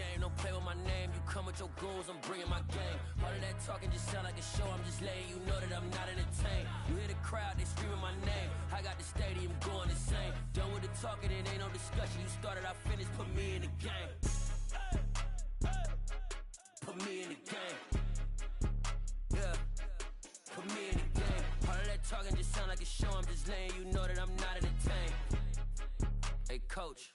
game. Don't play with my name. You come with your goons, I'm bringing my game. All of that talking just sound like a show. I'm just letting you know that I'm not entertained. You hear the crowd, they screaming my name. I got the stadium going insane. Done with the talking, it ain't no discussion. You started, I finished, put me in the game. Put me in the game. Yeah. Put me in the game. All of that talking just sound like a show. I'm just letting you know that I'm not entertained. Hey, coach.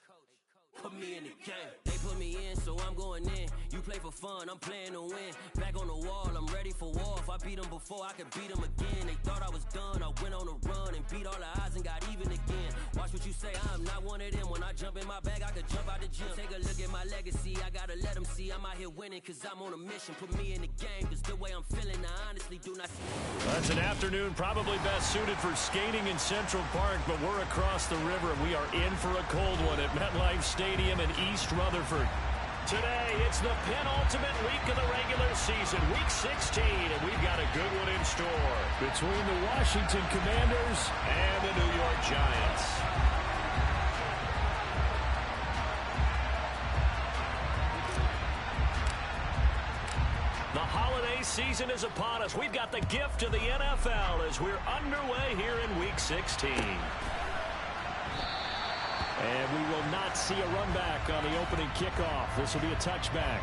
Put me in the game. They put me in, so I'm going in. You play for fun, I'm playing to win. Back on the wall, I'm ready for war. If I beat them before, I could beat them again. They thought I was done, I went on a run and beat all the odds and got even again. Watch what you say, I'm not one of them. When I jump in my bag, I could jump out the gym. Take a look at my legacy, I gotta let them see I'm out here winning, cause I'm on a mission. Put me in the game, cause the way I'm feeling, I honestly do not see. That's an afternoon probably best suited for skating in Central Park, but we're across the river and we are in for a cold one at MetLife Stadium in East Rutherford. Today, it's the penultimate week of the regular season, week 16, and we've got a good one in store between the Washington Commanders and the New York Giants. The holiday season is upon us. We've got the gift of the NFL as we're underway here in week 16. And we will not see a run back on the opening kickoff. This will be a touchback.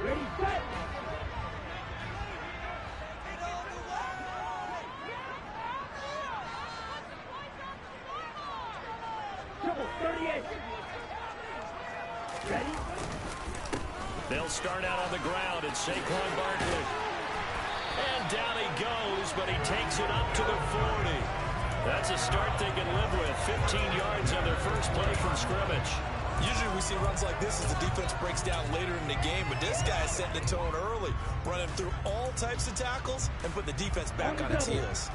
Ready, set! Triple 38. Ready? They'll start out on the ground at Saquon Barkley. And down he goes, but he takes it up to the 40. That's a start they can live with. 15 yards on their first play from scrimmage. Usually we see runs like this as the defense breaks down later in the game, but this guy is setting the tone early, running through all types of tackles and put the defense back on its heels.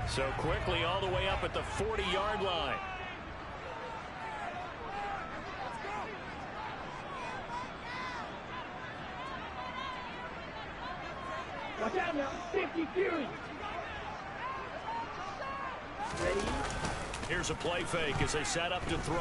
So quickly all the way up at the 40-yard line. Watch out now, 50 Fury. Ready? Here's a play fake as they set up to throw.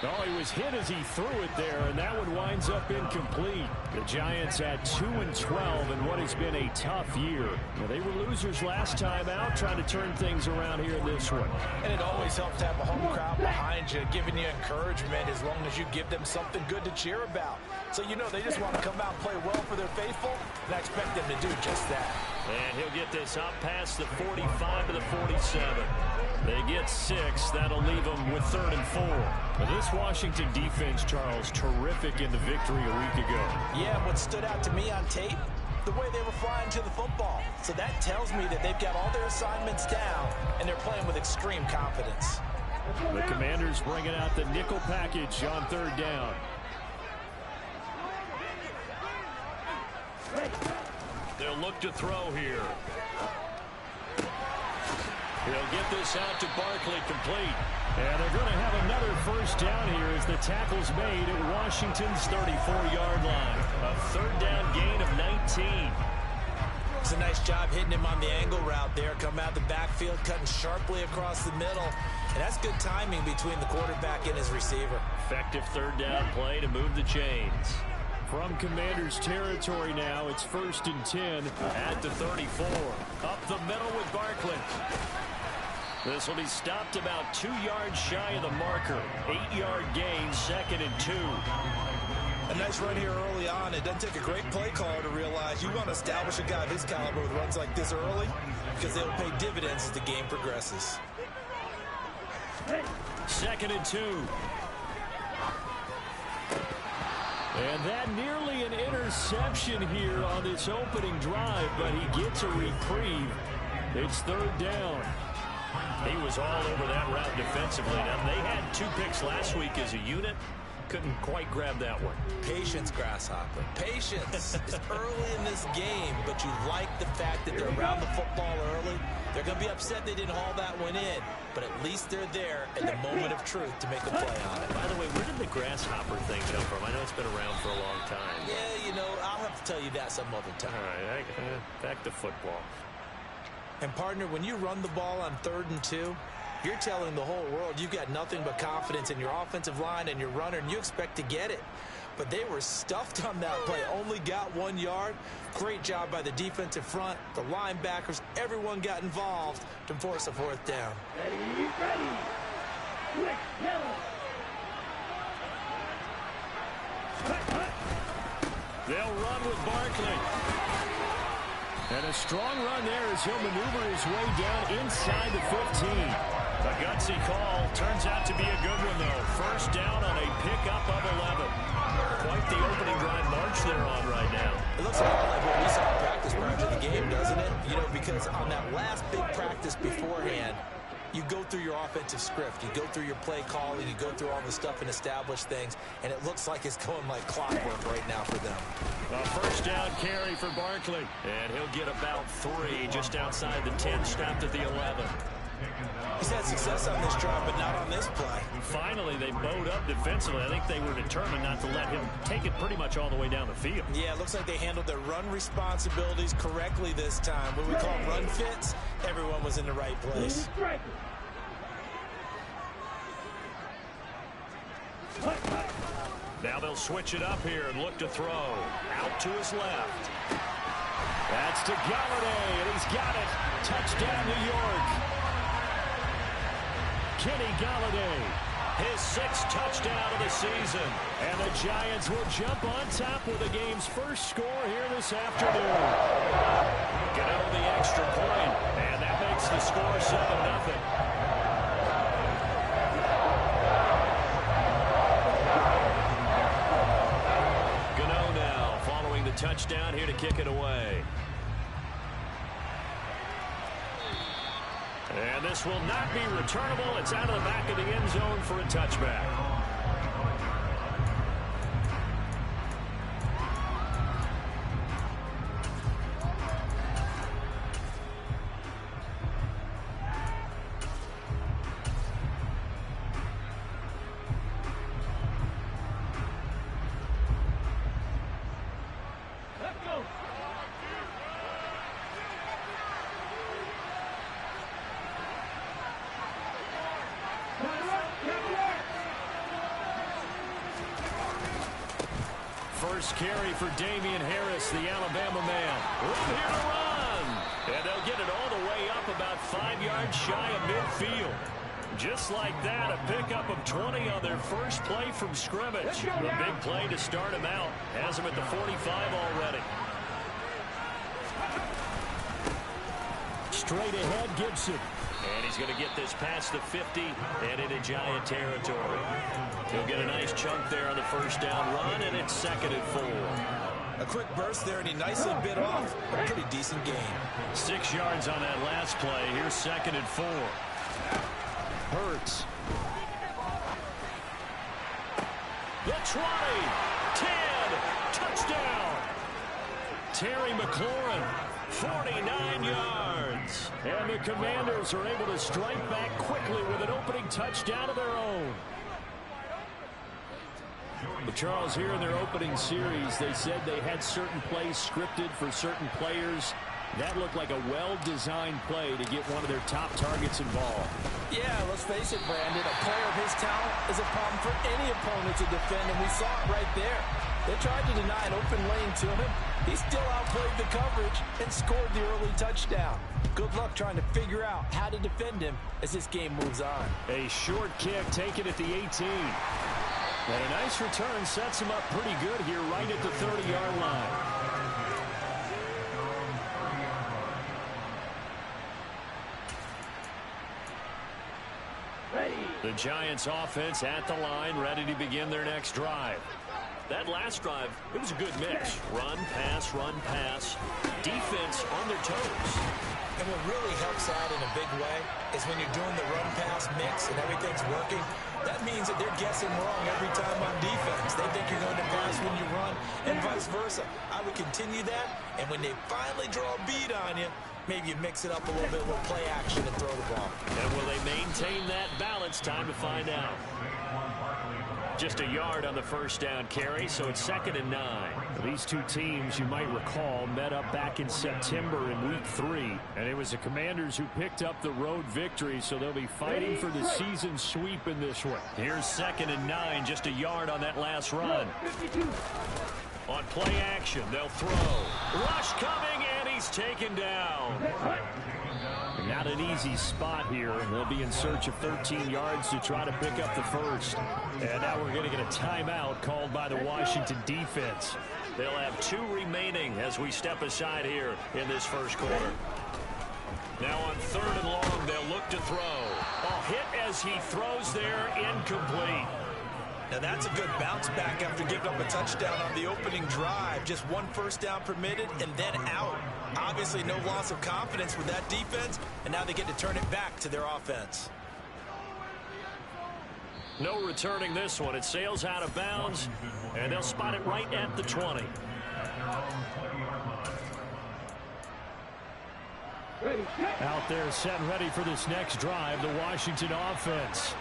Oh, he was hit as he threw it there, and that one winds up incomplete. The Giants had 2-12 in what has been a tough year. Well, they were losers last time out, trying to turn things around here in this one. And it always helps to have a home crowd behind you, giving you encouragement as long as you give them something good to cheer about. So you know they just want to come out and play well for their faithful, and I expect them to do just that. And he'll get this up past the 45 to the 47. They get 6. That'll leave them with 3rd and 4. Now this Washington defense, Charles, terrific in the victory a week ago. Yeah, what stood out to me on tape, the way they were flying to the football. So that tells me that they've got all their assignments down, and they're playing with extreme confidence. The Commanders bringing out the nickel package on 3rd down. They'll look to throw here. He'll get this out to Barkley, complete. And they're going to have another first down here as the tackle's made at Washington's 34-yard line. A 3rd down gain of 19. It's a nice job hitting him on the angle route there. Come out the backfield, cutting sharply across the middle. And that's good timing between the quarterback and his receiver. Effective 3rd down play to move the chains. From Commanders territory now, it's 1st and 10 at the 34. Up the middle with Barkley. This will be stopped about 2 yards shy of the marker. 8-yard gain, 2nd and 2. A nice run here early on. It doesn't take a great play caller to realize you want to establish a guy of his caliber with runs like this early because they'll pay dividends as the game progresses. 2nd and 2. And that nearly an interception here on this opening drive, but he gets a reprieve. It's 3rd down. He was all over that route defensively. Now, they had 2 picks last week as a unit. couldn't quite grab that one. Patience, Grasshopper. Patience. It's early in this game, but you like the fact that they're around the football early. They're going to be upset they didn't haul that one in, but at least they're there at the moment of truth to make a play on it. By the way, where did the grasshopper thing come from? I know it's been around for a long time. Yeah, you know, I'll have to tell you that some other time. All right, back to football. And, partner, when you run the ball on 3rd and 2, you're telling the whole world you've got nothing but confidence in your offensive line and your runner, and you expect to get it. But they were stuffed on that play, only got 1 yard. Great job by the defensive front, the linebackers, everyone got involved to force a 4th down. Ready. Quick, yellow. They'll run with Barkley. And a strong run there as he'll maneuver his way down inside the 15. A gutsy call. Turns out to be a good one, though. First down on a pickup of 11. Quite the opening drive march they're on right now. It looks a lot like what we saw in practice prior to the game, doesn't it? You know, because on that last big practice beforehand, you go through your offensive script. You go through your play calling. You go through all the stuff and establish things. And it looks like it's going like clockwork right now for them. A first down carry for Barkley. And he'll get about 3 just outside the 10, stopped at the 11. He's had success on this drive, but not on this play. Finally, they bowed up defensively. I think they were determined not to let him take it pretty much all the way down the field. Yeah, it looks like they handled their run responsibilities correctly this time. What we call run fits, everyone was in the right place. Now they'll switch it up here and look to throw. Out to his left. That's to Galladay, and he's got it. Touchdown, New York. Kenny Galladay, his 6th touchdown of the season. And the Giants will jump on top with the game's first score here this afternoon. Gano the extra point, and that makes the score 7-0. Gano now following the touchdown here to kick it away. And this will not be returnable. It's out of the back of the end zone for a touchback. First carry for Damian Harris, the Alabama man. Right here to run. And they'll get it all the way up about 5 yards shy of midfield. Just like that, a pickup of 20 on their first play from scrimmage. A big play to start him out. Has him at the 45 already. Straight ahead, Gibson. And he's going to get this past the 50 and into Giant territory. He'll get a nice chunk there on the first down run, and it's 2nd and 4. A quick burst there, and he nicely bit off a pretty decent gain. 6 yards on that last play. Here's 2nd and 4. Hurts. The 20, 10, touchdown. Terry McLaurin, 49 yards. And the Commanders are able to strike back quickly with an opening touchdown of their own. But Charles, here in their opening series, they said they had certain plays scripted for certain players. That looked like a well-designed play to get one of their top targets involved. Yeah, let's face it, Brandon. A player of his talent is a problem for any opponent to defend, and we saw it right there. They tried to deny an open lane to him. He still outplayed the coverage and scored the early touchdown. Good luck trying to figure out how to defend him as this game moves on. A short kick taken at the 18. And a nice return sets him up pretty good here right at the 30-yard line. Ready. The Giants offense at the line, ready to begin their next drive. That last drive, it was a good mix. Run, pass, defense on their toes. And what really helps out in a big way is when you're doing the run-pass mix and everything's working, that means that they're guessing wrong every time on defense. They think you're going to pass when you run and vice versa. I would continue that, and when they finally draw a bead on you, maybe you mix it up a little bit with play action and throw the ball. And will they maintain that balance? Time to find out. Just a yard on the first down carry, so it's 2nd and 9. These two teams, you might recall, met up back in September in Week 3, and it was the Commanders who picked up the road victory, so they'll be fighting for the season sweep in this one. Here's 2nd and 9, just a yard on that last run. On play action, they'll throw. Rush coming, and he's taken down. Not an easy spot here. They'll be in search of 13 yards to try to pick up the first. And now we're going to get a timeout called by the Washington defense. They'll have 2 remaining as we step aside here in this first quarter. Now on 3rd and long, they'll look to throw. A hit as he throws there, incomplete. Now that's a good bounce back after giving up a touchdown on the opening drive. Just 1 first down permitted and then out. Obviously no loss of confidence with that defense, and now they get to turn it back to their offense. No returning this one. It sails out of bounds, and they'll spot it right at the 20. Out there set and ready for this next drive, the Washington offense.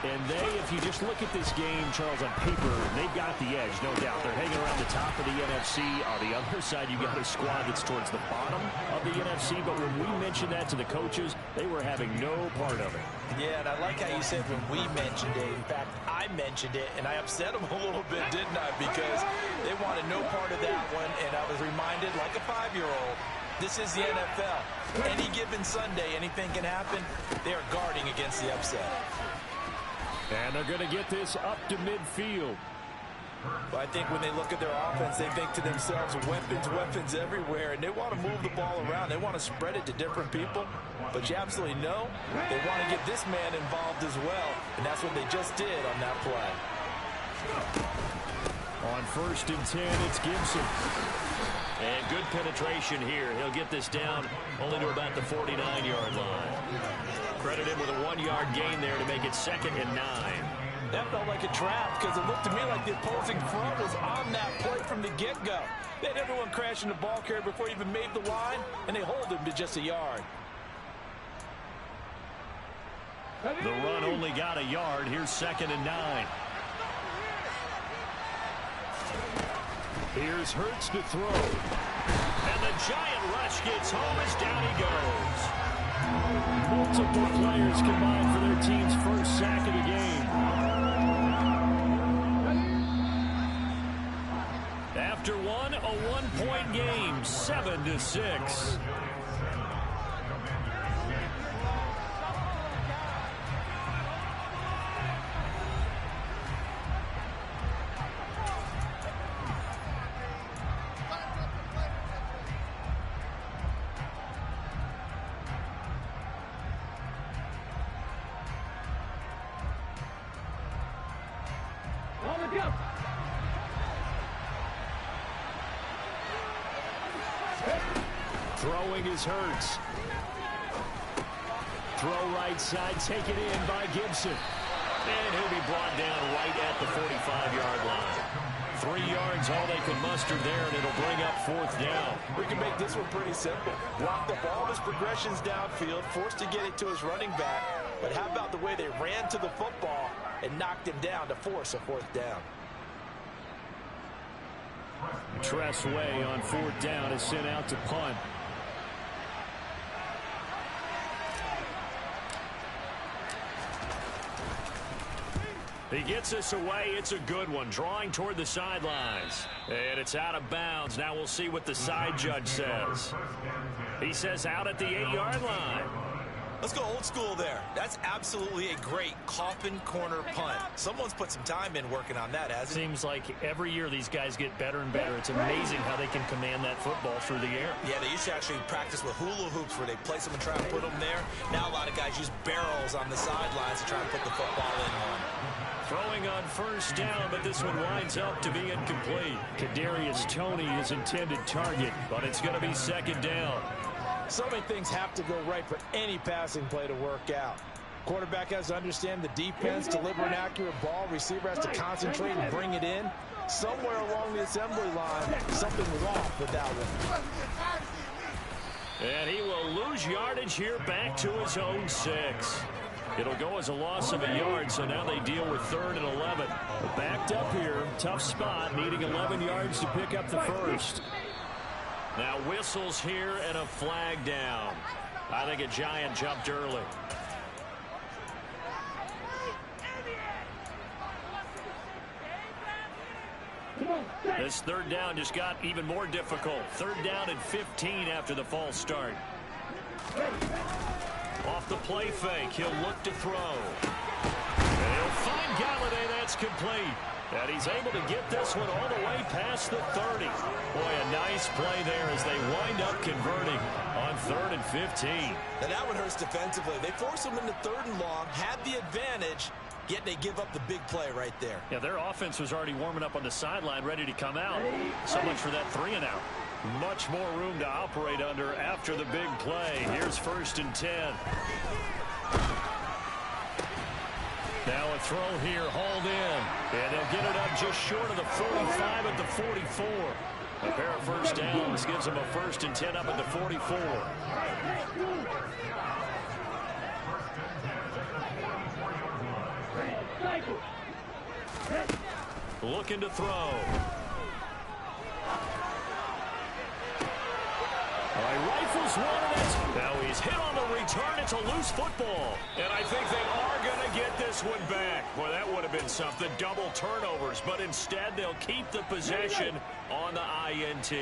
And they, if you just look at this game, Charles, on paper, they've got the edge, no doubt. They're hanging around the top of the NFC. On the other side, you've got a squad that's towards the bottom of the NFC. But when we mentioned that to the coaches, they were having no part of it. Yeah, and I like how you said when we mentioned it. In fact, I mentioned it, and I upset them a little bit, didn't I? Because they wanted no part of that one, and I was reminded, like a 5-year-old, this is the NFL. Any given Sunday, anything can happen. They are guarding against the upset. And they're going to get this up to midfield. Well, I think when they look at their offense, they think to themselves, weapons everywhere, and they want to move the ball around. They want to spread it to different people. But you absolutely know they want to get this man involved as well, and that's what they just did on that play. On 1st and 10, it's Gibson. And good penetration here. He'll get this down only to about the 49-yard line. Credit him with a 1-yard gain there to make it 2nd and 9. That felt like a trap because it looked to me like the opposing front was on that play from the get-go. They had everyone crashing the ball carrier before he even made the line, and they hold him to just a yard. The run only got a yard. Here's 2nd and 9. Here's Hurts to throw. And the giant rush gets home as down he goes. Multiple players combined for their team's first sack of the game. After one, a 1-point game, 7-6. Throwing is Hurts. Throw right side, taken in by Gibson. And he'll be brought down right at the 45-yard line. 3 yards, all they could muster there, and it'll bring up 4th down. We can make this one pretty simple. Block the ball, his progressions downfield, forced to get it to his running back. But how about the way they ran to the football and knocked him down to force a 4th down? Tressway on 4th down is sent out to punt. He gets us away. It's a good one. Drawing toward the sidelines. And it's out of bounds. Now we'll see what the side judge says. He says out at the 8-yard line. Let's go old school there. That's absolutely a great coffin corner punt. Someone's put some time in working on that, hasn't it? Seems like every year these guys get better and better. It's amazing how they can command that football through the air. Yeah, they used to actually practice with hula hoops where they place them and try to put them there. Now a lot of guys use barrels on the sidelines to try to put the football in on. Throwing on first down, but this one winds up to be incomplete. Kadarius Toney, his intended target, but it's going to be second down. So many things have to go right for any passing play to work out. Quarterback has to understand the defense, deliver an accurate ball. Receiver has to concentrate and bring it in. Somewhere along the assembly line, something was off with that one. And he will lose yardage here back to his own 6. It'll go as a loss of a yard, so now they deal with 3rd and 11. Backed up here, tough spot, needing 11 yards to pick up the first. Now whistles here and a flag down. I think a Giant jumped early. This 3rd down just got even more difficult. 3rd down and 15 after the false start. Off the play fake, he'll look to throw. And he'll find Galladay, that's complete. And he's able to get this one all the way past the 30. Boy, a nice play there as they wind up converting on 3rd and 15. Now that one hurts defensively. They force them into 3rd and long, had the advantage, yet they give up the big play right there. Yeah, their offense was already warming up on the sideline, ready to come out. So much for that 3 and out. Much more room to operate under after the big play. Here's 1st and 10. Now a throw here, hauled in. And they'll get it up just short of the 45 at the 44. A pair of first downs gives them a 1st and 10 up at the 44. Looking to throw. All right, rifles one, and that's now he's hit on the return. It's a loose football. And I think they are going to get this one back. Boy, that would have been something. Double turnovers, but instead they'll keep the possession on the INT.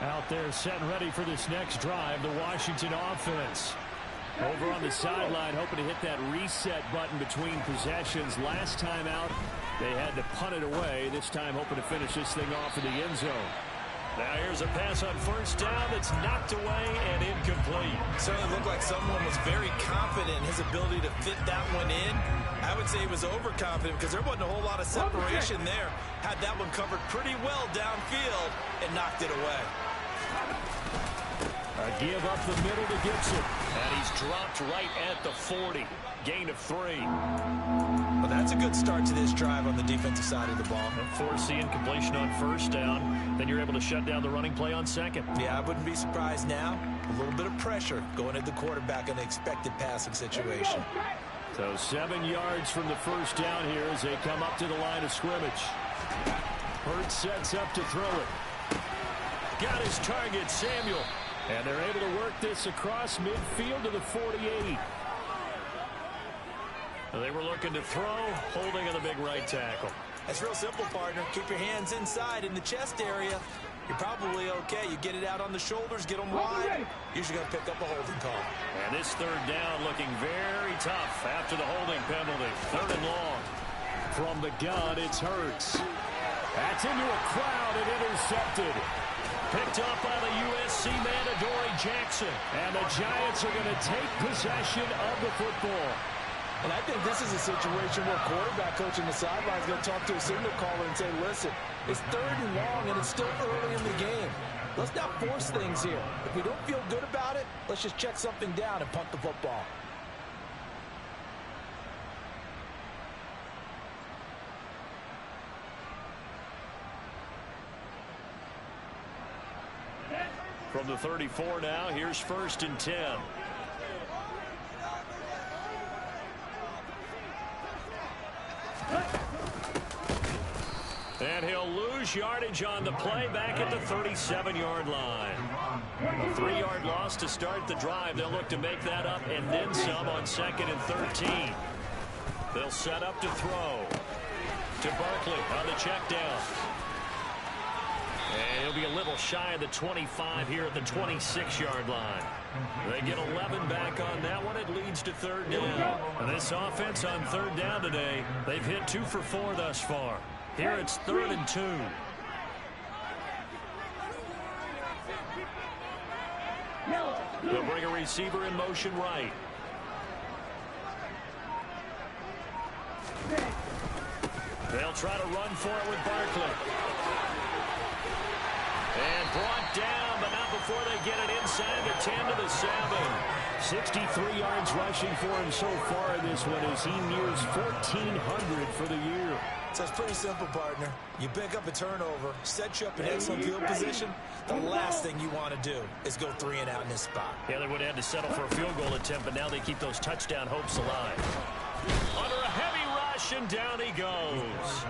Out there set and ready for this next drive, the Washington offense. Over on the sideline, hoping to hit that reset button between possessions. Last time out, they had to punt it away. This time, hoping to finish this thing off in the end zone. Now here's a pass on first down that's knocked away and incomplete. Certainly looked like someone was very confident in his ability to fit that one in. I would say he was overconfident because there wasn't a whole lot of separation there. Had that one covered pretty well downfield and knocked it away. A give up the middle to Gibson. And he's dropped right at the 40. Gain of 3. Well, that's a good start to this drive on the defensive side of the ball. Force the incompletion on first down. Then you're able to shut down the running play on second. Yeah, I wouldn't be surprised now. A little bit of pressure going at the quarterback in an expected passing situation. So 7 yards from the first down here as they come up to the line of scrimmage. Hurts sets up to throw it. Got his target, Samuel. And they're able to work this across midfield to the 48. They were looking to throw, holding on the big right tackle. That's real simple, partner. Keep your hands inside in the chest area. You're probably okay. You get it out on the shoulders, get them wide. Usually going to pick up a holding call. And this 3rd down looking very tough after the holding penalty. 3rd and long. From the gun, it's Hurts. That's into a crowd and intercepted. Picked up by the USC man, Adoree Jackson. And the Giants are going to take possession of the football. And I think this is a situation where quarterback coach in the sideline is going to talk to a signal caller and say, listen, it's 3rd and long and it's still early in the game. Let's not force things here. If we don't feel good about it, let's just check something down and punt the football. From the 34 now, here's 1st and 10. And he'll lose yardage on the play back at the 37-yard line. A 3-yard loss to start the drive. They'll look to make that up and then some on 2nd and 13. They'll set up to throw. To Barkley on the check down. And he'll be a little shy of the 25 here at the 26-yard line. They get 11 back on that one. It leads to third down. And this offense on third down today, they've hit 2 for 4 thus far. Here it's 3rd and 2. They'll bring a receiver in motion right. They'll try to run for it with Barkley. And brought down, but not before they get it inside the 10 to the 7. 63 yards rushing for him so far in this one as he nears 1,400 for the year. So it's pretty simple, partner. You pick up a turnover, set you up in excellent field position. The last thing you want to do is go 3 and out in this spot. Yeah, they would have had to settle for a field goal attempt, but now they keep those touchdown hopes alive. Under a heavy rush, and down he goes.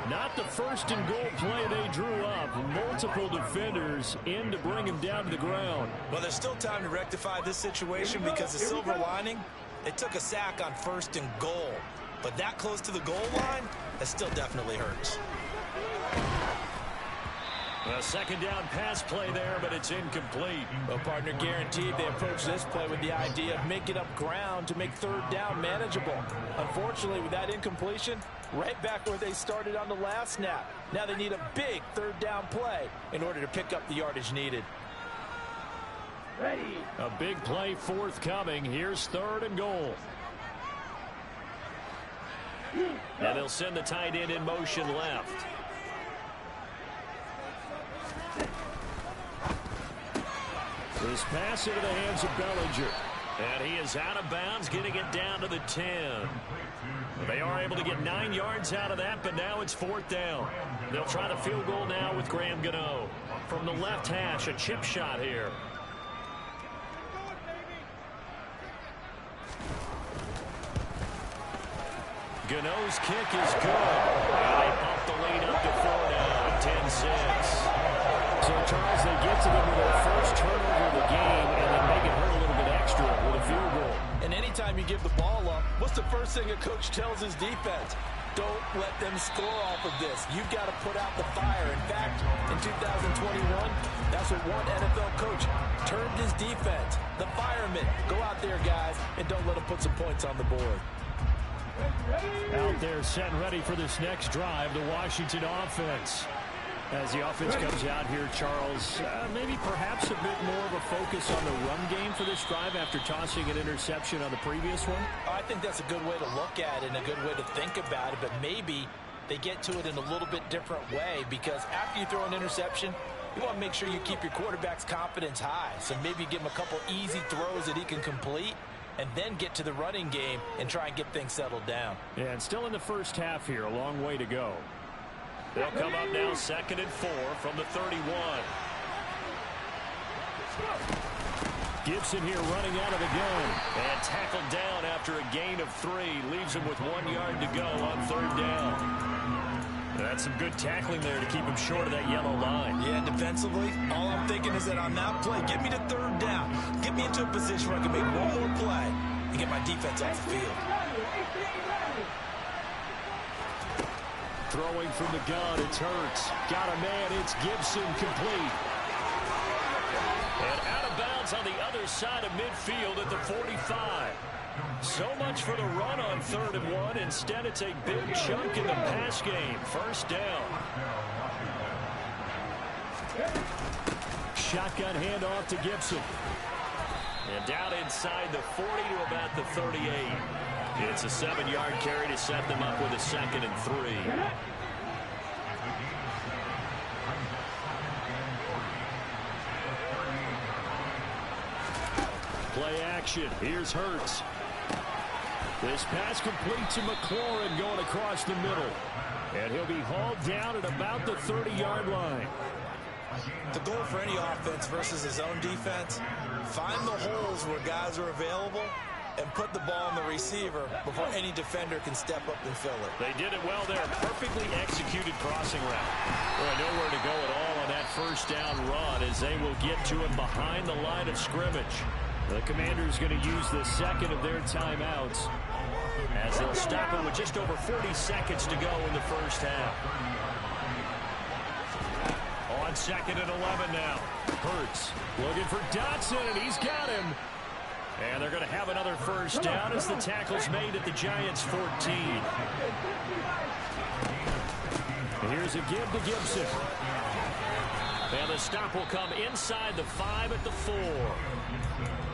Not the first and goal play they drew up. Multiple defenders in to bring him down to the ground. Well, there's still time to rectify this situation because the silver lining, they took a sack on 1st and goal. But that close to the goal line, that still definitely hurts. A second down pass play there, but it's incomplete. Well, partner, guaranteed they approach this play with the idea of making up ground to make third down manageable. Unfortunately, with that incompletion, right back where they started on the last snap. Now they need a big third down play in order to pick up the yardage needed. Ready. A big play forthcoming. Here's 3rd and goal. And they'll send the tight end in motion left. This pass into the hands of Bellinger. And he is out of bounds, getting it down to the 10. They are able to get 9 yards out of that, but now it's 4th down. They'll try the field goal now with Graham Gano. From the left hash, a chip shot here. Gano's kick is good. And they bump the lead up to 4 now, 10-6. So, Charles, they get to them with their first turnover of the game and then make it hurt a little bit extra with a field goal. And anytime you give the ball up, what's the first thing a coach tells his defense? Don't let them score off of this. You've got to put out the fire. In fact, in 2021, that's what one NFL coach termed his defense. The firemen. Go out there, guys, and don't let them put some points on the board. Out there set and ready for this next drive, the Washington offense. As the offense comes out here, Charles, maybe perhaps a bit more of a focus on the run game for this drive after tossing an interception on the previous one? I think that's a good way to look at it and a good way to think about it, but maybe they get to it in a little bit different way because after you throw an interception, you want to make sure you keep your quarterback's confidence high. So maybe give him a couple easy throws that he can complete and then get to the running game and try and get things settled down. Yeah, and still in the first half here, a long way to go. They'll come up now 2nd and 4 from the 31. Gibson here running out of the gun. And tackled down after a gain of 3. Leaves him with 1 yard to go on 3rd down. That's some good tackling there to keep him short of that yellow line. Yeah, and defensively, all I'm thinking is that on that play, get me to 3rd down. Get me into a position where I can make one more play and get my defense off the field. Throwing from the gun, it's Hurts. Got a man, it's Gibson, complete. And out of bounds on the other side of midfield at the 45. So much for the run on 3rd and 1. Instead, it's a big chunk in the pass game. 1st down. Shotgun handoff to Gibson. And down inside the 40 to about the 38. It's a 7-yard carry to set them up with a 2nd and 3. Play action. Here's Hurts. This pass complete to McLaurin going across the middle. And he'll be hauled down at about the 30-yard line. The goal for any offense versus his own defense, find the holes where guys are available and put the ball on the receiver before any defender can step up and fill it. They did it well there. Perfectly executed crossing route. Well, nowhere to go at all on that 1st down run as they will get to him behind the line of scrimmage. The Commanders going to use the 2nd of their timeouts as they'll stop it with just over 40 seconds to go in the 1st half. On on 2nd and 11 now. Hurts looking for Dotson, and he's got him. And they're going to have another first down as the tackle's made at the Giants' 14. And here's a give to Gibson. And the stop will come inside the 5 at the 4.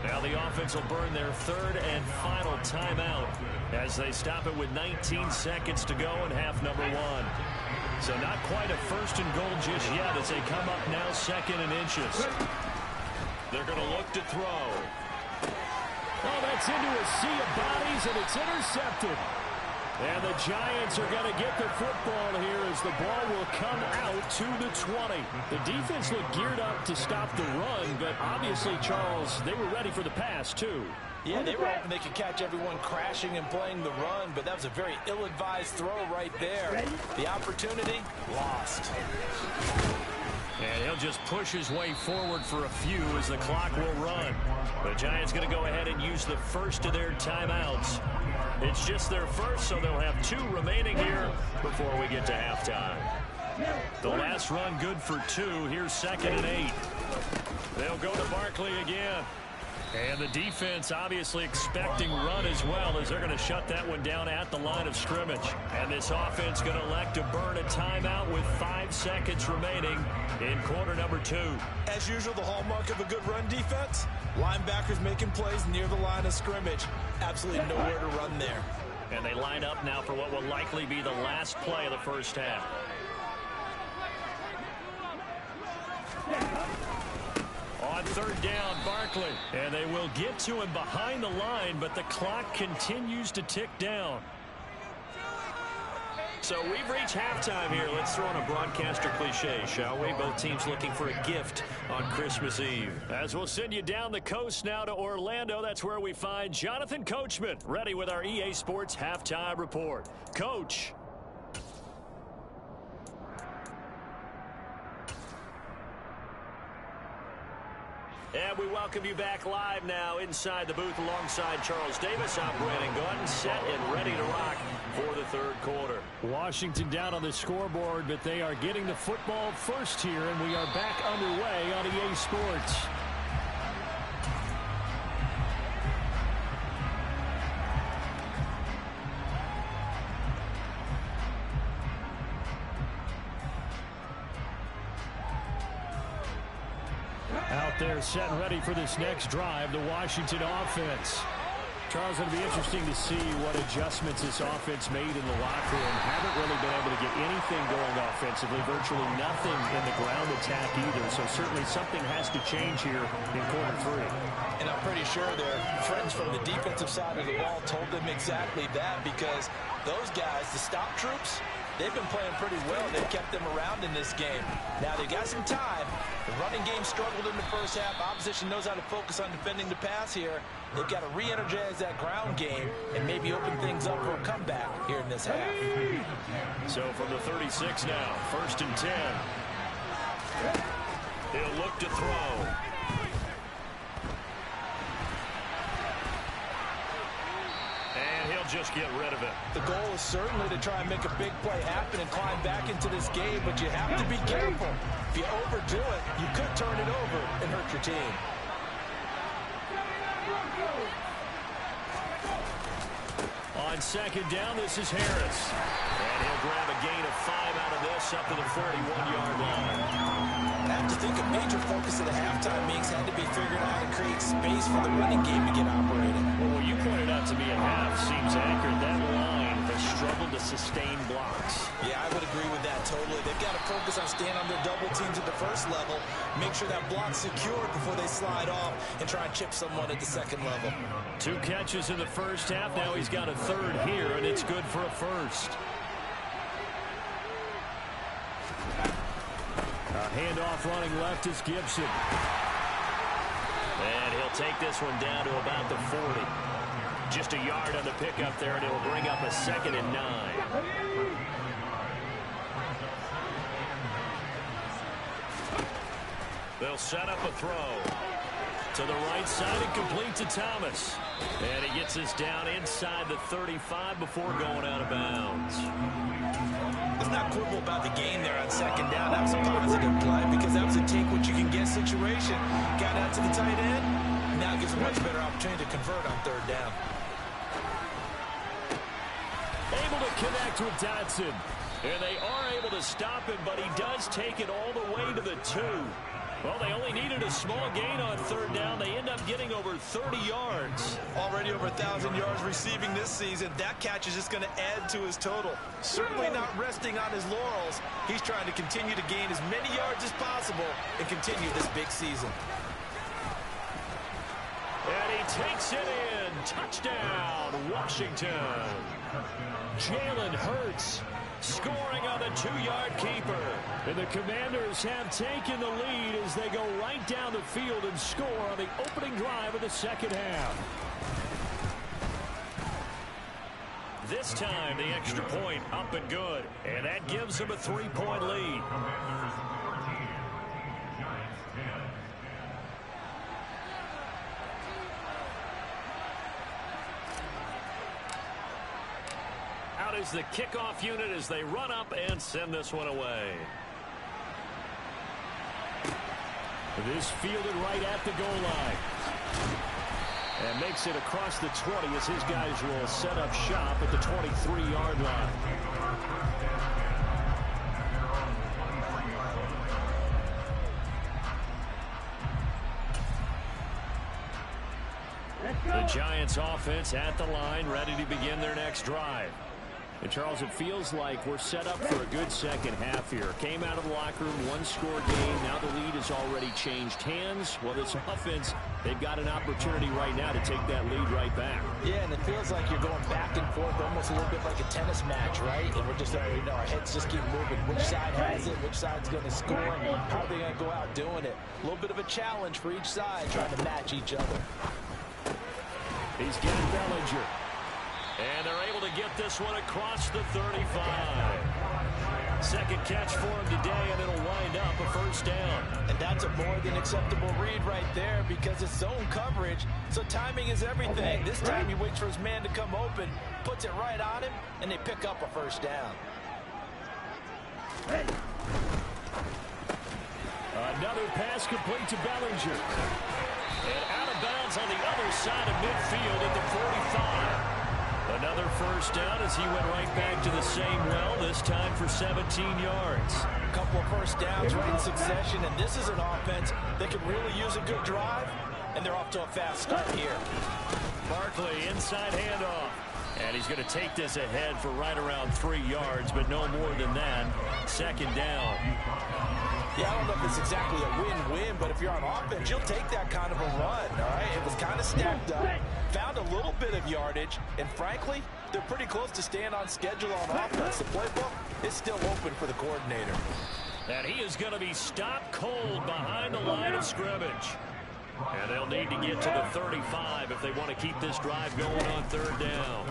Now the offense will burn their 3rd and final timeout as they stop it with 19 seconds to go in half number 1. So not quite a 1st and goal just yet as they come up now 2nd and inches. They're going to look to throw. Oh, that's into a sea of bodies, and it's intercepted. And the Giants are going to get the football here as the ball will come out to the 20. The defense looked geared up to stop the run, but obviously, Charles, they were ready for the pass, too. Yeah, they were hoping they could catch everyone crashing and playing the run, but that was a very ill-advised throw right there. The opportunity, lost. And he'll just push his way forward for a few as the clock will run. The Giants going to go ahead and use the first of their timeouts. It's just their first, so they'll have 2 remaining here before we get to halftime. The last run good for 2. Here's 2nd and 8. They'll go to Barkley again. And the defense obviously expecting run as well as they're going to shut that one down at the line of scrimmage. And this offense going to elect to burn a timeout with 5 seconds remaining in quarter number 2. As usual, the hallmark of a good run defense, linebackers making plays near the line of scrimmage. Absolutely nowhere to run there. And they line up now for what will likely be the last play of the first half. On 3rd down, Barkley. And they will get to him behind the line, but the clock continues to tick down. So we've reached halftime here. Let's throw in a broadcaster cliche, shall we? Both teams looking for a gift on Christmas Eve. As we'll send you down the coast now to Orlando, that's where we find Jonathan Coachman, ready with our EA Sports Halftime Report. Coach. And we welcome you back live now inside the booth alongside Charles Davis. I'm Brandon Gordon, set and ready to rock for the 3rd quarter. Washington down on the scoreboard, but they are getting the football first here, and we are back underway on EA Sports. Out there set and ready for this next drive, the Washington offense. Charles, it'll be interesting to see what adjustments this offense made in the locker room. Haven't really been able to get anything going offensively, virtually nothing in the ground attack either. So certainly something has to change here in quarter 3. And I'm pretty sure their friends from the defensive side of the ball told them exactly that, because those guys, the stop troops, they've been playing pretty well. They've kept them around in this game. Now they've got some time. The running game struggled in the first half. Opposition knows how to focus on defending the pass here. They've got to re-energize that ground game and maybe open things up for a comeback here in this half. So from the 36 now, 1st and 10. He'll look to throw. And he'll just get rid of it. The goal is certainly to try and make a big play happen and climb back into this game, but you have to be careful. If you overdo it, you could turn it over and hurt your team. On 2nd down, this is Harris. And he'll grab a gain of 5 out of this up to the 41-yard line. I have to think a major focus of the halftime meetings had to be figuring out how to create space for the running game to get operating. Well, what you pointed out to me at half seems accurate. That line has struggled to sustain blocks. Yeah, I would agree with that totally. They've got to focus on staying on their double teams at the first level, make sure that block's secured before they slide off and try and chip someone at the 2nd level. 2 catches in the first half. Now he's got a 3rd here, and it's good for a 1st. A handoff running left is Gibson. And he'll take this one down to about the 40. Just a yard on the pickup there, and it'll bring up a 2nd and 9. They'll set up a throw. To the right side and complete to Thomas. And he gets us down inside the 35 before going out of bounds. Let's not quibble about the gain there on second down. That was a positive play because that was a take-what-you-can-get situation. Got out to the tight end. Now gives a much better opportunity to convert on third down. Able to connect with Dotson. And they are able to stop him, but he does take it all the way to the 2. Well, they only needed a small gain on third down. They end up getting over 30 yards. Already over 1,000 yards receiving this season. That catch is just going to add to his total. Certainly not resting on his laurels. He's trying to continue to gain as many yards as possible and continue this big season. And he takes it in. Touchdown, Washington. Jalen Hurts scoring on the 2-yard keeper. And the Commanders have taken the lead as they go right down the field and score on the opening drive of the second half. This time, the extra point up and good. And that gives them a 3-point lead. Out is the kickoff unit as they run up and send this one away. This fielded right at the goal line. And makes it across the 20 as his guys will set up shop at the 23-yard line. The Giants offense at the line, ready to begin their next drive. And Charles, it feels like we're set up for a good second half here. Came out of the locker room, one-score game. Now the lead has already changed hands. Well, this offense, they've got an opportunity right now to take that lead right back. Yeah, and it feels like you're going back and forth, almost a little bit like a tennis match, right? And we're just, our heads just keep moving. Which side has it? Which side's going to score? And how are they going to go out doing it? A little bit of a challenge for each side, trying to match each other. He's getting Bellinger. And they're able to get this one across the 35. Second catch for him today, and it'll wind up a first down. And that's a more than acceptable read right there because it's zone coverage, so timing is everything. This time he waits for his man to come open, puts it right on him, and they pick up a first down. Another pass complete to Bellinger. And out of bounds on the other side of midfield at the 45. Another first down as he went right back to the same well, this time for 17 yards. A couple of first downs right in succession, and this is an offense that could really use a good drive, and they're off to a fast start here. Barkley, inside handoff. And he's going to take this ahead for right around 3 yards, but no more than that. Second down. Yeah, I don't know if it's exactly a win-win, but if you're on offense, you'll take that kind of a run, all right? It was kind of stacked up, found a little bit of yardage, and frankly, they're pretty close to staying on schedule on offense. The playbook is still open for the coordinator. And he is going to be stopped cold behind the line of scrimmage. And they'll need to get to the 35 if they want to keep this drive going on third down.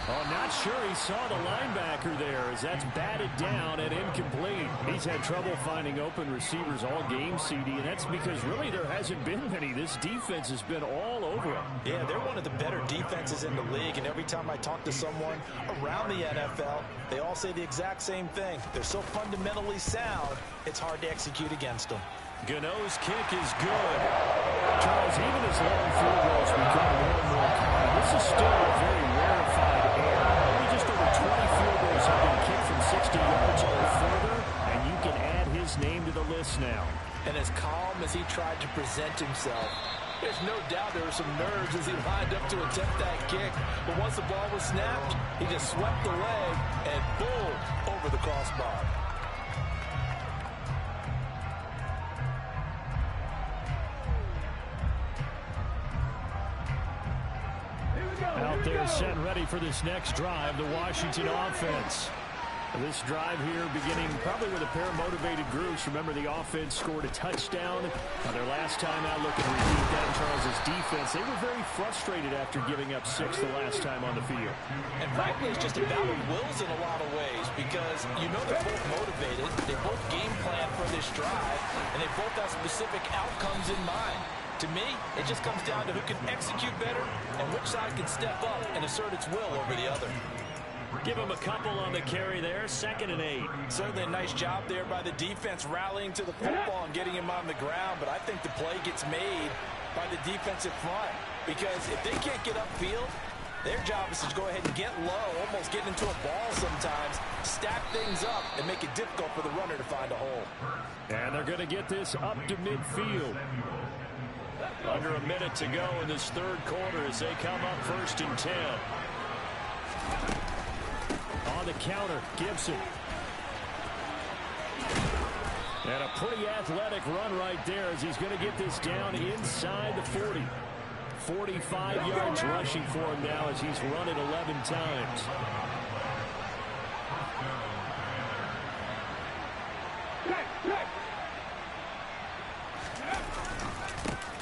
Oh, not sure he saw the linebacker there as that's batted down and incomplete. He's had trouble finding open receivers all game, CD, and that's because really there hasn't been many. This defense has been all over him. Yeah, they're one of the better defenses in the league, and every time I talk to someone around the NFL, they all say the exact same thing. They're so fundamentally sound, it's hard to execute against them. Gano's kick is good. Charles, even as long field goals become more and more common, this is still a very rarefied air. Only just over 20 field goals have been kicked from 60 yards or further, and you can add his name to the list now. And as calm as he tried to present himself, there's no doubt there were some nerves as he lined up to attempt that kick. But once the ball was snapped, he just swept the leg and boom, over the crossbar. Out there set ready for this next drive, the Washington offense. This drive here beginning probably with a pair of motivated groups. Remember, the offense scored a touchdown. Their last time out, looking to repeat that. Charles's defense, they were very frustrated after giving up 6 the last time on the field. And frankly, it's just a battle of wills in a lot of ways because you know they're both motivated. They both game plan for this drive, and they both have specific outcomes in mind. To me, it just comes down to who can execute better and which side can step up and assert its will over the other. Give him a couple on the carry there, 2nd and 8. Certainly a nice job there by the defense rallying to the football and getting him on the ground, but I think the play gets made by the defensive front because if they can't get upfield, their job is to go ahead and get low, almost get into a ball sometimes, stack things up, and make it difficult for the runner to find a hole. And they're going to get this up to midfield. Under a minute to go in this 3rd quarter as they come up 1st and 10. On the counter, Gibson. And a pretty athletic run right there as he's going to get this down inside the 40. 45 yards rushing for him now as he's run it 11 times.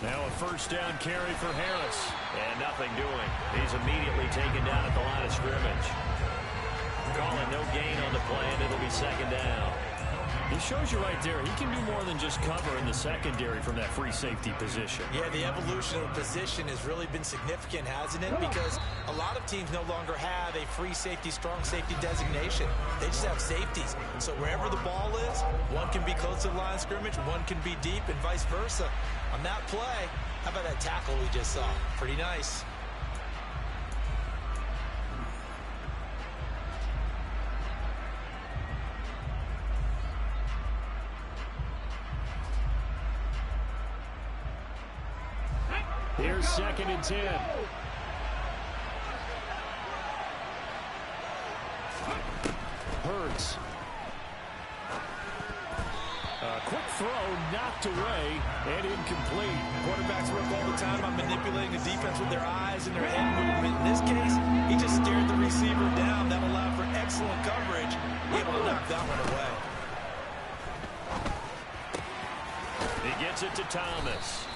Now a 1st down carry for Harris. And nothing doing. He's immediately taken down at the line of scrimmage. Call it no gain on the play, and it'll be 2nd down. He shows you right there, he can do more than just cover in the secondary from that free safety position. Yeah, the evolution of the position has really been significant, hasn't it? Because a lot of teams no longer have a free safety, strong safety designation. They just have safeties. So wherever the ball is, one can be close to the line of scrimmage, one can be deep, and vice versa. On that play, how about that tackle we just saw? Pretty nice. Here's 2nd and 10. Hurts. Quick throw knocked away and incomplete. Quarterbacks work all the time on manipulating the defense with their eyes and their head movement. In this case, he just stared the receiver down. That allowed for excellent coverage. Able to knock that one away. He gets it to Thomas.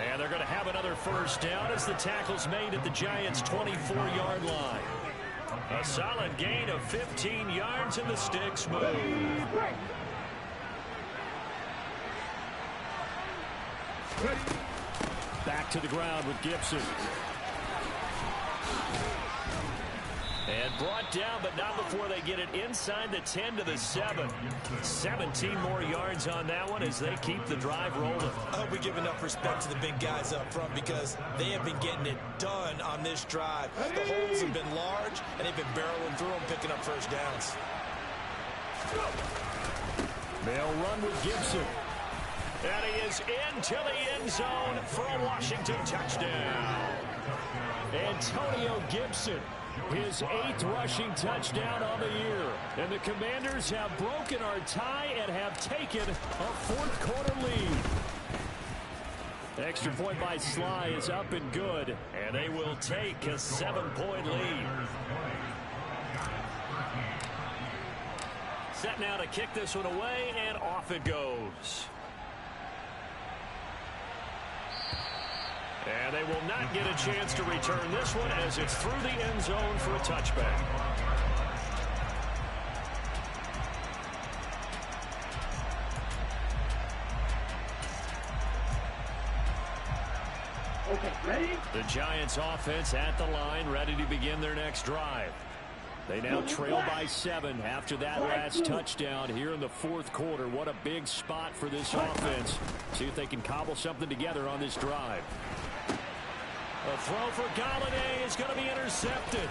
And they're going to have another 1st down as the tackle's made at the Giants' 24-yard line. A solid gain of 15 yards and the sticks move. Back to the ground with Gibson. And brought down, but not before they get it inside the 10 to the 7. 17 more yards on that one as they keep the drive rolling. I hope we give enough respect to the big guys up front because they have been getting it done on this drive. The holes have been large, and they've been barreling through them, picking up 1st downs. They'll run with Gibson. And he is into the end zone for a Washington touchdown. Antonio Gibson, his 8th rushing touchdown on the year. And the Commanders have broken our tie and have taken a 4th quarter lead. Extra point by Sly is up and good, and they will take a 7-point lead. Set now to kick this one away, and off it goes. And they will not get a chance to return this one as it's through the end zone for a touchback. Okay, ready? The Giants offense at the line, ready to begin their next drive. They now trail by 7 after that last touchdown here in the 4th quarter. What a big spot for this offense. See if they can cobble something together on this drive. A throw for Galladay is going to be intercepted.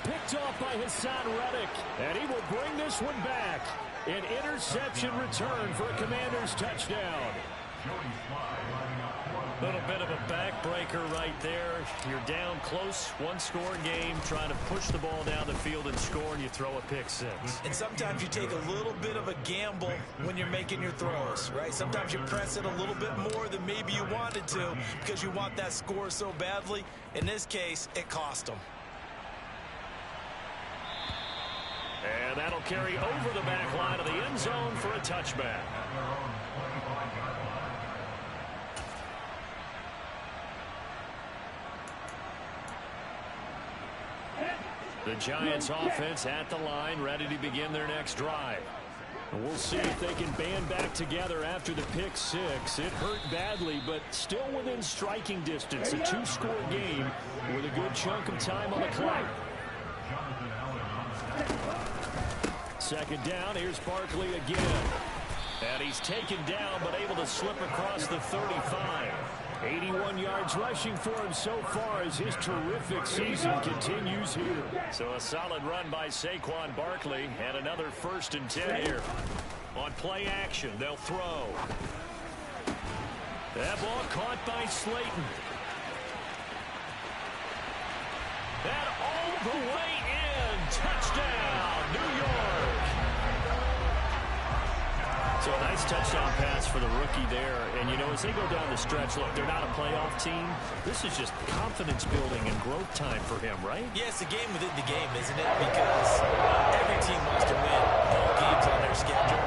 Picked off by Hassan Reddick. And he will bring this one back. An interception return for a Commanders touchdown. A little bit of a backbreaker right there. You're down close, 1-score game, trying to push the ball down the field and score, and you throw a pick 6. And sometimes you take a little bit of a gamble when you're making your throws, right? Sometimes you press it a little bit more than maybe you wanted to because you want that score so badly. In this case, it cost them. And that'll carry over the back line of the end zone for a touchback. The Giants offense at the line, ready to begin their next drive. And we'll see if they can band back together after the pick six. It hurt badly, but still within striking distance. A two-score game with a good chunk of time on the clock. Second down, here's Barkley again. And he's taken down, but able to slip across the 35. 81 yards rushing for him so far as his terrific season continues here. So a solid run by Saquon Barkley, and another 1st and 10 here. On play action, they'll throw. That ball caught by Slayton. And all the way in. Touchdown, New York. So a nice touchdown pass for the rookie there. And, you know, as they go down the stretch, look, they're not a playoff team. This is just confidence building and growth time for him, right? Yeah, it's a game within the game, isn't it? Because every team wants to win all games on their schedule.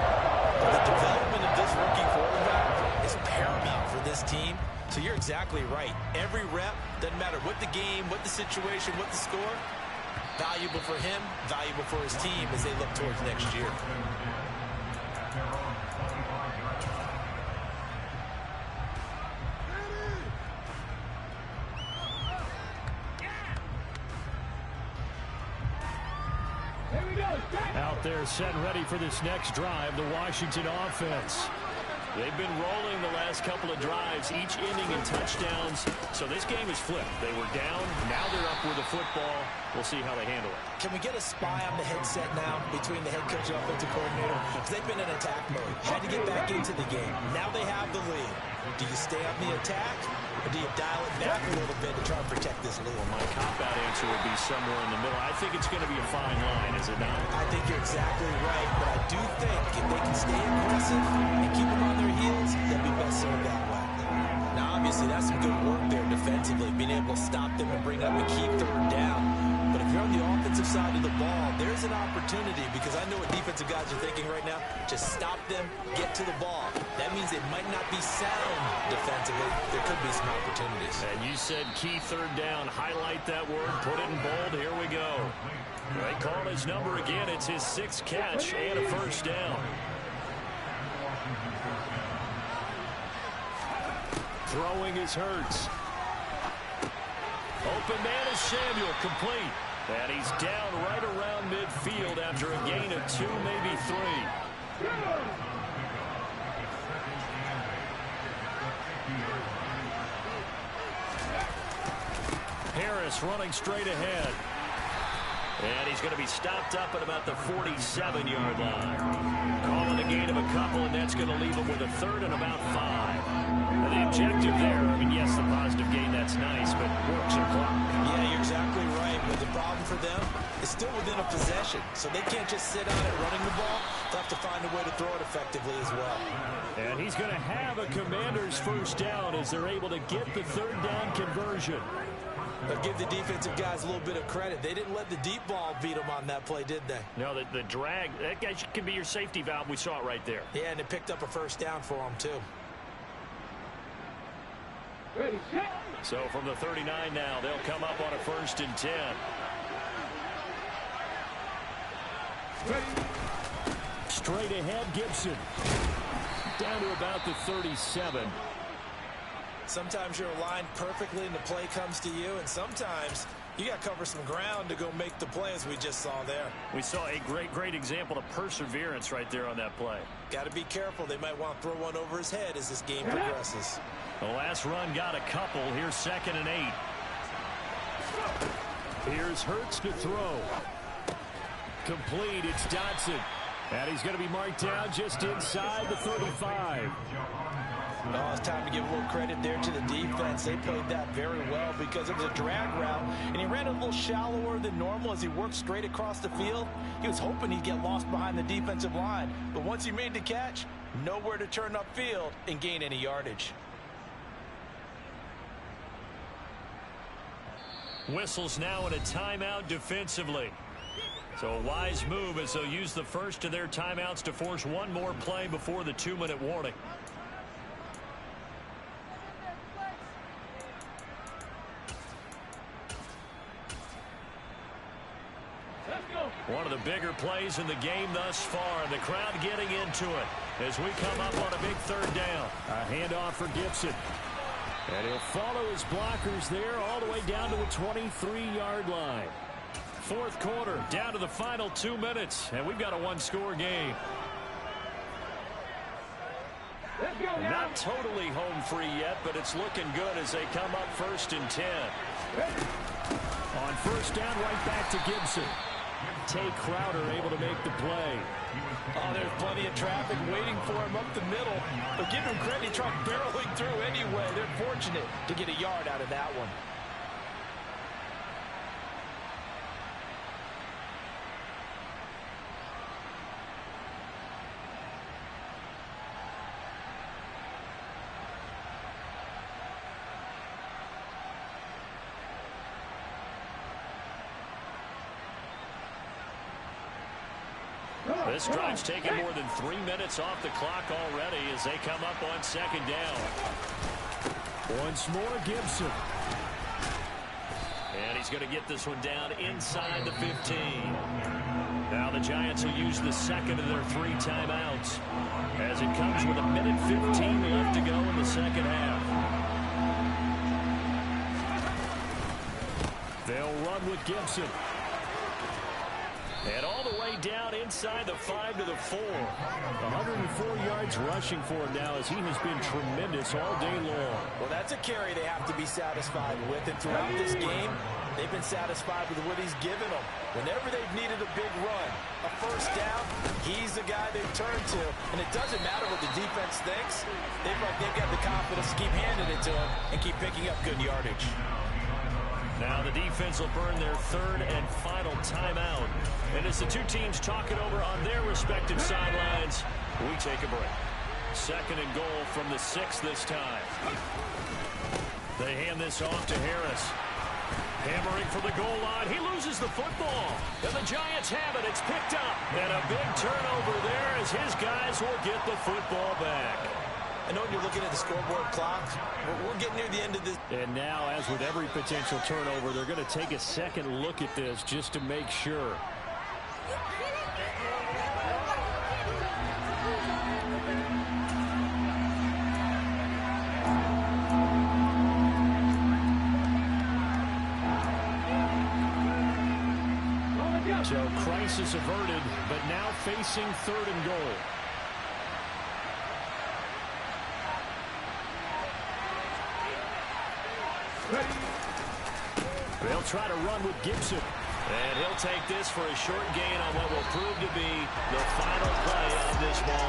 But the development of this rookie quarterback is paramount for this team. So you're exactly right. Every rep, doesn't matter what the game, what the situation, what the score, valuable for him, valuable for his team as they look towards next year. Out there set and ready for this next drive, the Washington offense. They've been rolling the last couple of drives, each ending in touchdowns. So this game is flipped. They were down. Now they're up with the football. We'll see how they handle it. Can we get a spy on the headset now between the head coach and offensive coordinator? Because they've been in attack mode. Had to get back into the game. Now they have the lead. Do you stay on the attack, or do you dial it back a little bit to try and protect this lead? My cop-out answer would be somewhere in the middle. I think it's going to be a fine line, is it not? I think you're exactly right, but I do think if they can stay aggressive and keep them on their heels, they'll be best served that way. Now, obviously, that's some good work there defensively, being able to stop them and bring up a key 3rd down. But if you're on the offensive side of the ball, there's an opportunity, because I know what defensive guys are thinking right now. Just stop them, get to the ball. That means it might not be sound defensively. There could be some opportunities. And you said key 3rd down. Highlight that word. Put it in bold. Here we go. They call his number again. It's his 6th catch and a 1st down. Throwing is Hurts. Open man is Samuel, complete. And he's down right around midfield after a gain of 2, maybe 3. Harris running straight ahead. And he's going to be stopped up at about the 47-yard line. Calling a gain of a couple, and that's going to leave him with a 3rd and about 5. And the objective there, I mean, yes, the positive gain, that's nice, but works a clock. Yeah, you're exactly right. But the problem for them is still within a possession. So they can't just sit on it running the ball. They'll have to find a way to throw it effectively as well. And he's going to have a Commander's 1st down as they're able to get the 3rd down conversion. But give the defensive guys a little bit of credit. They didn't let the deep ball beat them on that play, did they? No, the drag, that guy can be your safety valve. We saw it right there. Yeah, and it picked up a 1st down for them, too. So from the 39 now, they'll come up on a 1st and 10. Straight ahead, Gibson. Down to about the 37. Sometimes you're aligned perfectly and the play comes to you, and sometimes you got to cover some ground to go make the play, as we just saw there. We saw a great example of perseverance right there on that play. Got to be careful. They might want to throw one over his head as this game progresses. The last run got a couple. Here's 2nd and 8. Here's Hurts to throw. Complete. It's Dotson. And he's going to be marked down just inside the 35. Oh, it's time to give a little credit there to the defense. They played that very well because it was a drag route, and he ran a little shallower than normal as he worked straight across the field. He was hoping he'd get lost behind the defensive line, but once he made the catch, nowhere to turn upfield and gain any yardage. Whistles now in a timeout defensively. So a wise move as they'll use the first of their timeouts to force one more play before the 2-minute warning. One of the bigger plays in the game thus far, and the crowd getting into it as we come up on a big third down. A handoff for Gibson. And he'll follow his blockers there all the way down to the 23-yard line. Fourth quarter, down to the final 2 minutes, and we've got a one-score game. Not totally home free yet, but it's looking good as they come up 1st and 10. On first down, right back to Gibson. Tay Crowder able to make the play. Oh, there's plenty of traffic waiting for him up the middle. But give him credit, he tried barreling through anyway. They're fortunate to get a yard out of that one. This drive's taken more than 3 minutes off the clock already as they come up on 2nd down. Once more, Gibson. And he's going to get this one down inside the 15. Now the Giants will use the second of their 3 timeouts as it comes with 1:15 left to go in the second half. They'll run with Gibson. And all the way down inside the 5 to the 4. 104 yards rushing for him now as he has been tremendous all day long. Well, that's a carry they have to be satisfied with. And throughout this game, they've been satisfied with what he's given them. Whenever they've needed a big run, a first down, he's the guy they've turned to. And it doesn't matter what the defense thinks. They've got the confidence to keep handing it to him and keep picking up good yardage. Now the defense will burn their 3rd and final timeout. And as the two teams talk it over on their respective sidelines, we take a break. 2nd and goal from the 6 this time. They hand this off to Harris. Hammering for the goal line. He loses the football. And the Giants have it. It's picked up. And a big turnover there as his guys will get the football back. I know when you're looking at the scoreboard clock, we're getting near the end of this. And now, as with every potential turnover, they're going to take a second look at this just to make sure. So crisis averted, but now facing 3rd and goal. They'll try to run with Gibson. And he'll take this for a short gain on what will prove to be the final play of this ball